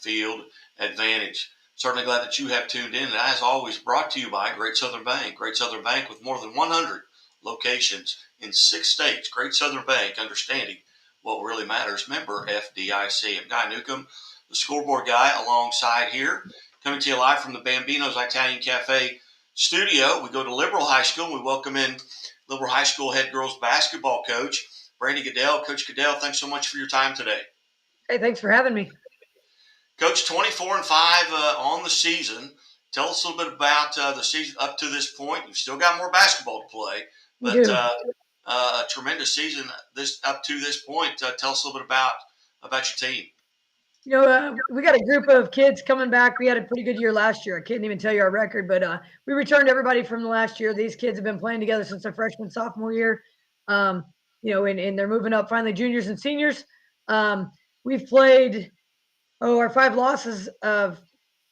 field advantage. Certainly glad that you have tuned in. And as always, brought to you by Great Southern Bank. Great Southern Bank with more than 100 locations in 6 states. Great Southern Bank, understanding what really matters. Member FDIC. I'm Guy Newcomb, the scoreboard guy, alongside here. Coming to you live from the Bambino's Italian Cafe studio. We go to Liberal High School, and we welcome in Liberal High School head girls basketball coach, Brandi Goodell. Coach Goodell, thanks so much for your time today. Hey, thanks for having me. Coach, 24-5 on the season. Tell us a little bit about the season up to this point. You've still got more basketball to play, but a tremendous season up to this point. Tell us a little bit about your team. We got a group of kids coming back. We had a pretty good year last year. I can't even tell you our record, but we returned everybody from the last year. These kids have been playing together since their freshman, sophomore year. And they're moving up finally, juniors and seniors. We've played our 5 losses.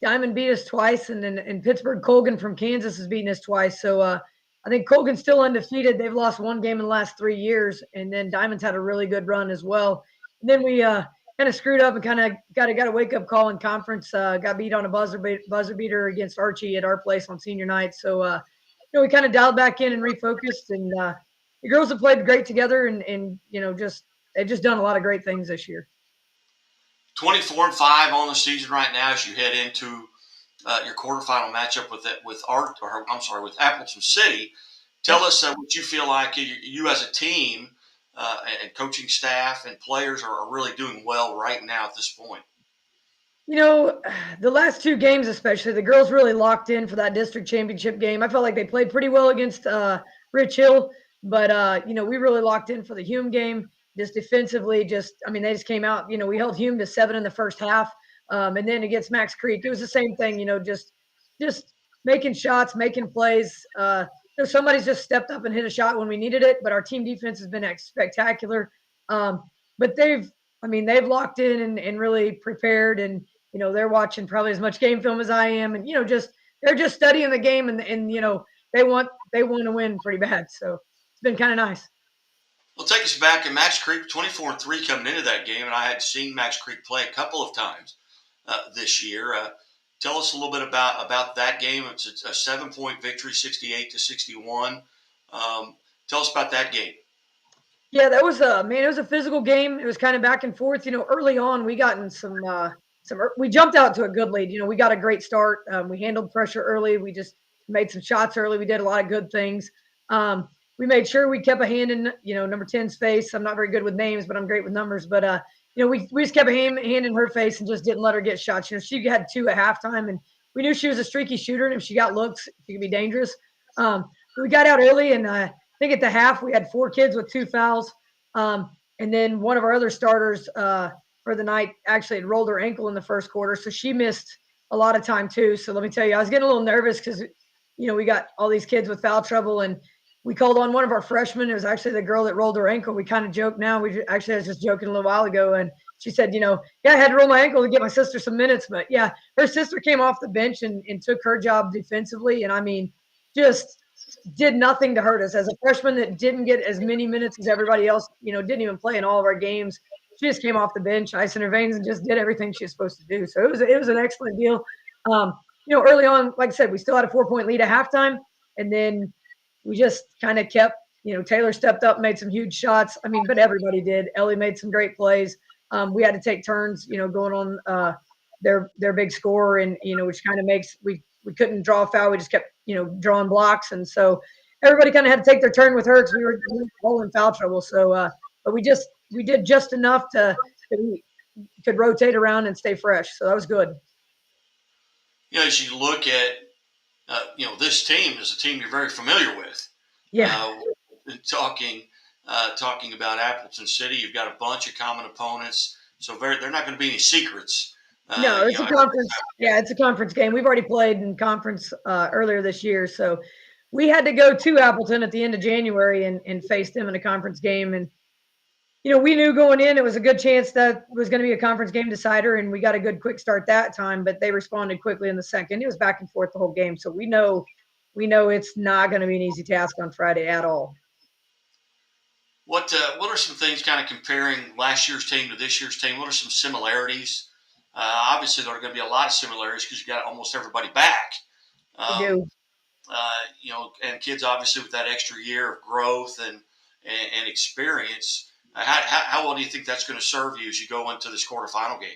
Diamond beat us twice, and then in Pittsburgh, Colgan from Kansas has beaten us twice. So I think Colgan's still undefeated. They've lost 1 game in the last 3 years, and then Diamond's had a really good run as well. And then we kind of screwed up and kind of got a wake-up call in conference. Got beat on a buzzer beater against Archie at our place on senior night. So, we kind of dialed back in and refocused. And the girls have played great together, and they've just done a lot of great things this year. 24-5 on the season right now as you head into your quarterfinal matchup with Appleton City. Tell us what you feel like you as a team and coaching staff and players are really doing well right now at this point. The last 2 games especially, the girls really locked in for that district championship game. I felt like they played pretty well against Rich Hill, but, we really locked in for the Hume game. Just defensively, they just came out. We held Hume to 7 in the first half. And then against Max Creek, it was the same thing, just making shots, making plays. Somebody's just stepped up and hit a shot when we needed it, but our team defense has been spectacular. But they've locked in and really prepared, and, they're watching probably as much game film as I am. And, they're just studying the game, and they want to win pretty bad. So it's been kind of nice. Well, take us back in Max Creek, 24-3 coming into that game, and I had seen Max Creek play a couple of times this year. Tell us a little bit about that game. It's a 7-point victory, 68-61. Tell us about that game. Yeah, that was it was a physical game. It was kind of back and forth. Early on, we got in we jumped out to a good lead. We got a great start. We handled pressure early. We just made some shots early. We did a lot of good things. We made sure we kept a hand in, number 10's face. I'm not very good with names, but I'm great with numbers. But, we just kept a hand in her face and just didn't let her get shots. She had 2 at halftime, and we knew she was a streaky shooter, and if she got looks, she could be dangerous. We got out early, and I think at the half we had 4 kids with 2 fouls. And then one of our other starters for the night actually had rolled her ankle in the first quarter, so she missed a lot of time too. So let me tell you, I was getting a little nervous because, we got all these kids with foul trouble, and we called on one of our freshmen. It was actually the girl that rolled her ankle. We kind of joke now. I was just joking a little while ago, and she said, I had to roll my ankle to get my sister some minutes. But, yeah, her sister came off the bench and took her job defensively, and, just did nothing to hurt us. As a freshman that didn't get as many minutes as everybody else, didn't even play in all of our games, she just came off the bench, ice in her veins, and just did everything she was supposed to do. So it was an excellent deal. Early on, like I said, we still had a 4-point lead at halftime, and then we just kind of kept, Taylor stepped up, made some huge shots. But everybody did. Ellie made some great plays. We had to take turns, going on their big score, and, which kind of makes we couldn't draw a foul. We just kept, drawing blocks. And so everybody kind of had to take their turn with her because we were all in foul trouble. So, but we did just enough that we could rotate around and stay fresh. So that was good. As you look at, this team is a team you're very familiar with. Yeah. Talking about Appleton City, you've got a bunch of common opponents, so they're not going to be any secrets. No, it's a conference. Yeah, it's a conference game. We've already played in conference earlier this year, so we had to go to Appleton at the end of January and face them in a conference game. And we knew going in it was a good chance that was going to be a conference game decider, and we got a good quick start that time, but they responded quickly in the second. It was back and forth the whole game, so we know it's not going to be an easy task on Friday at all. What are some things kind of comparing last year's team to this year's team? What are some similarities Obviously, there are going to be a lot of similarities because you got almost everybody back. We Um, do. and kids obviously with that extra year of growth and experience. How well do you think that's going to serve you as you go into this quarterfinal game?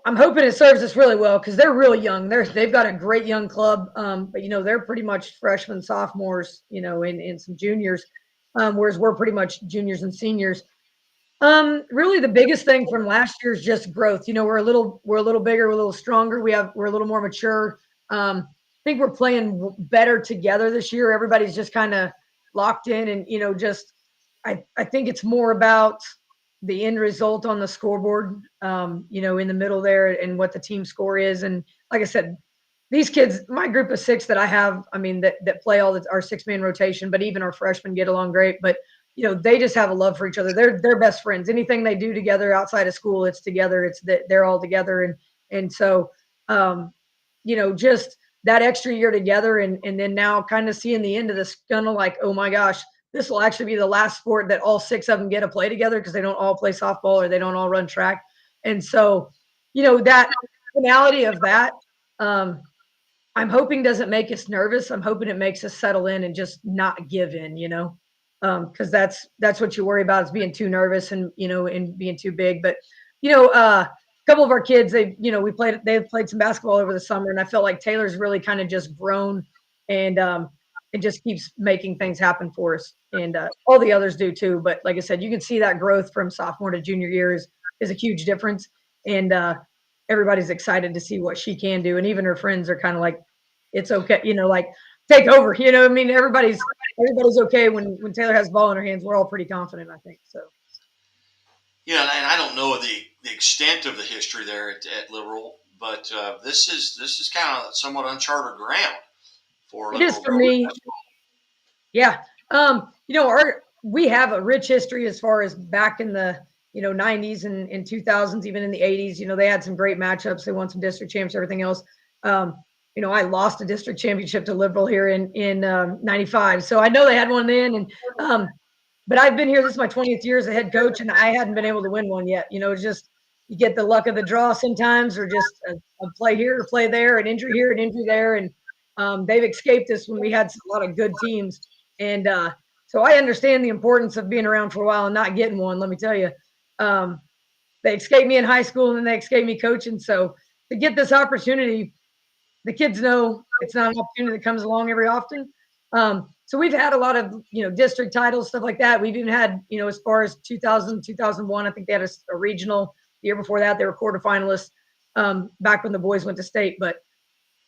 I'm hoping it serves us really well because they're really young. They've got a great young club, but they're pretty much freshmen, sophomores, and some juniors, whereas we're pretty much juniors and seniors. Really the biggest thing from last year is just growth. We're a little bigger, we're a little stronger, we're a little more mature. I think we're playing better together this year. Everybody's just kind of locked in, and just I think it's more about the end result on the scoreboard. In the middle there, and what the team score is. And like I said, these kids, my group of six that I have, I mean, that play our 6-man rotation, but even our freshmen get along great. But they just have a love for each other. They're best friends. Anything they do together outside of school, it's together. It's that they're all together, and so just that extra year together, and then now kind of seeing the end of this, kind of like, oh my gosh, this will actually be the last sport that all six of them get to play together because they don't all play softball or they don't all run track, and so that finality of that. Um, I'm hoping doesn't make us nervous. I'm hoping it makes us settle in and just not give in, because that's what you worry about, is being too nervous and being too big. But a couple of our kids, they played some basketball over the summer, and I felt like Taylor's really kind of just grown, and it just keeps making things happen for us, and all the others do too. But like I said, you can see that growth from sophomore to junior year is a huge difference, and everybody's excited to see what she can do, and even her friends are kind of like, it's okay, like, take over. I mean, everybody's okay when Taylor has the ball in her hands. We're all pretty confident, I think. So Yeah, and I don't know the extent of the history there at Liberal, but this is kind of somewhat uncharted ground for it is Liberal for girls me. basketball. Yeah. We have a rich history as far as back in the 90s and 2000s, even in the 80s. They had some great matchups. They won some district champs, everything else. I lost a district championship to Liberal here in 95, so I know they had one then. And but I've been here. This is my 20th year as a head coach, and I hadn't been able to win one yet. It's just, you get the luck of the draw sometimes, or just a play here or play there, an injury here, an injury there, and they've escaped us when we had a lot of good teams. And so I understand the importance of being around for a while and not getting one. Let me tell you, um, they escaped me in high school, and then they escaped me coaching. So to get this opportunity, the kids know it's not an opportunity that comes along every often. So we've had a lot of district titles, stuff like that. We've even had as far as 2000, 2001. I think they had a regional. The year before that, they were quarterfinalists, back when the boys went to state. But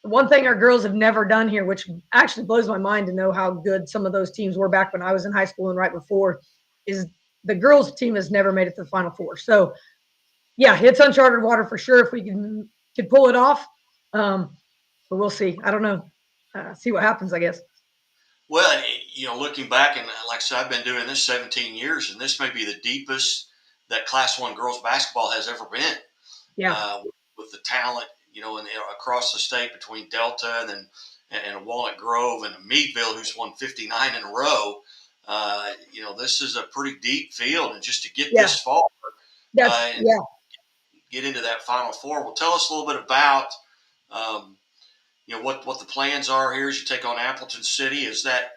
one thing our girls have never done here, which actually blows my mind to know how good some of those teams were back when I was in high school and right before, is the girls team has never made it to the Final Four. So yeah, it's uncharted water for sure if we can pull it off. But we'll see. I don't know. See what happens, I guess. Well, looking back, and like I said, I've been doing this 17 years, and this may be the deepest that Class One girls basketball has ever been. Yeah. With the talent, across the state between Delta and Walnut Grove and Meadville, who's won 59 in a row. This is a pretty deep field, and just to get Yeah. this far and Yeah. get into that Final Four. Well, tell us a little bit about um, what the plans are here as you take on Appleton City. Is that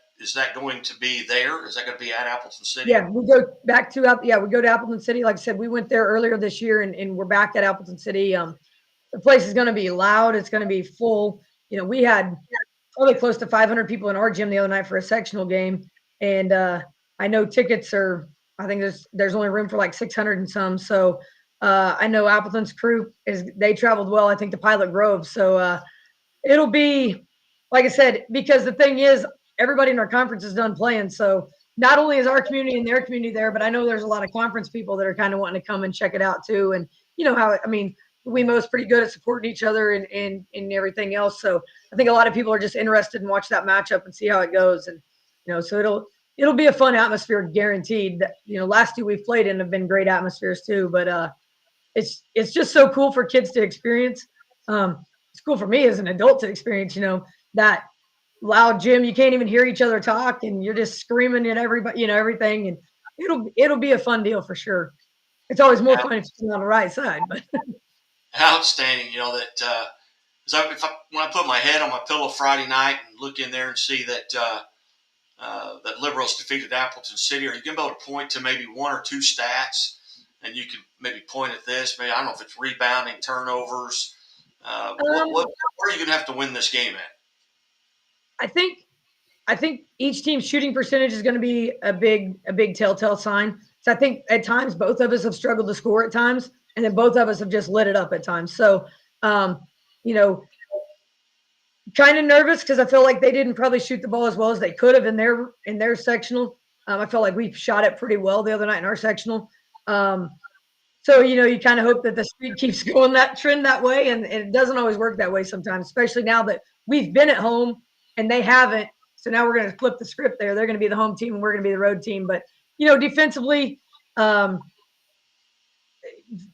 going to be there? Is that going to be at Appleton City? Yeah. We go back to yeah, we go to Appleton City. Like I said, we went there earlier this year, and we're back at Appleton City. The place is going to be loud. It's going to be full. We had probably close to 500 people in our gym the other night for a sectional game, and I know tickets are. I think there's only room for like 600 and some. So I know Appleton's crew they traveled well. I think to Pilot Grove. So it'll be, like I said, because the thing is, everybody in our conference is done playing. So not only is our community and their community there, but I know there's a lot of conference people that are kind of wanting to come and check it out too. And how, I mean, WeMo's pretty good at supporting each other and everything else. So I think a lot of people are just interested in watch that matchup and see how it goes. And, so it'll be a fun atmosphere, guaranteed. That, last two we've played in have been great atmospheres too. But it's just so cool for kids to experience. It's cool for me as an adult to experience, that loud gym. You can't even hear each other talk, and you're just screaming at everybody, everything. And it'll be a fun deal for sure. It's always more fun if you're on the right side, but Outstanding. When I put my head on my pillow Friday night and look in there and see that Liberals defeated Appleton City, are you going to be able to point to maybe one or two stats, and you can maybe point at this? Maybe I don't know if it's rebounding, turnovers. Where are you going to have to win this game at? I think I think each team's shooting percentage is going to be a big telltale sign. So I think at times both of us have struggled to score at times, and then both of us have just lit it up at times. So, um, you know, kind of nervous because I feel like they didn't probably shoot the ball as well as they could have in their sectional. I felt like we shot it pretty well the other night in our sectional. Um, so you kind of hope that the streak keeps going that trend that way, and it doesn't always work that way sometimes, especially now that we've been at home and they haven't. So now we're going to flip the script there. They're going to be the home team and we're going to be the road team. But defensively, um,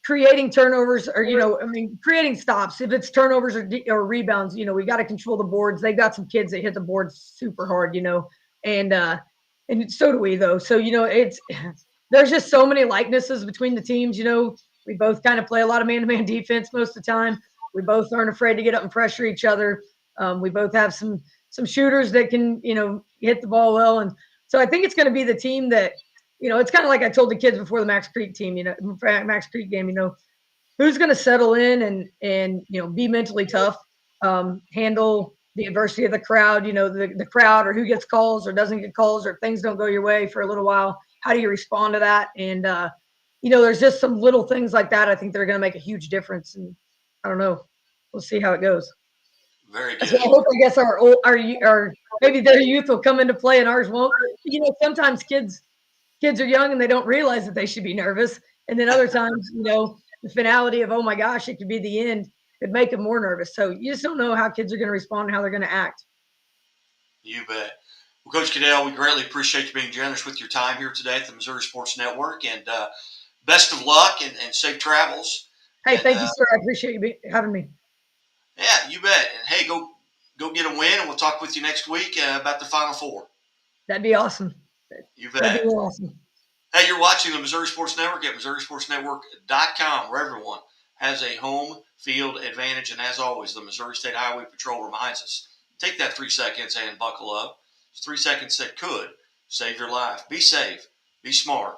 creating turnovers or creating stops. If it's turnovers or rebounds, we got to control the boards. They got some kids that hit the boards super hard, and so do we though. So it's there's just so many likenesses between the teams. We both kind of play a lot of man-to-man defense most of the time. We both aren't afraid to get up and pressure each other. We both have some shooters that can hit the ball well, and so I think it's going to be the team that it's kind of like I told the kids before the Max Creek team, Max Creek game, who's going to settle in and be mentally tough, handle the adversity of the crowd, the crowd, or who gets calls or doesn't get calls, or if things don't go your way for a little while. How do you respond to that? And there's just some little things like that I think they're going to make a huge difference. And I don't know, we'll see how it goes. Very So good. I hope, I guess, our maybe their youth will come into play and ours won't. Sometimes kids are young and they don't realize that they should be nervous. And then other times, the finality of, oh my gosh, it could be the end, could make them more nervous. So you just don't know how kids are going to respond and how they're going to act. You bet. Well, Coach Goodell, we greatly appreciate you being generous with your time here today at the Missouri Sports Network, and best of luck and safe travels. Hey, And thank you, sir. I appreciate you having me. yeah, you bet. And hey, go get a win, and we'll talk with you next week about the Final Four. That'd be awesome. You That'd be bet. real awesome. Hey, you're watching the Missouri Sports Network at MissouriSportsNetwork.com, where everyone has a home field advantage. And as always, the Missouri State Highway Patrol reminds us, take that 3 seconds and buckle up. It's 3 seconds that could save your life. Be safe. Be smart.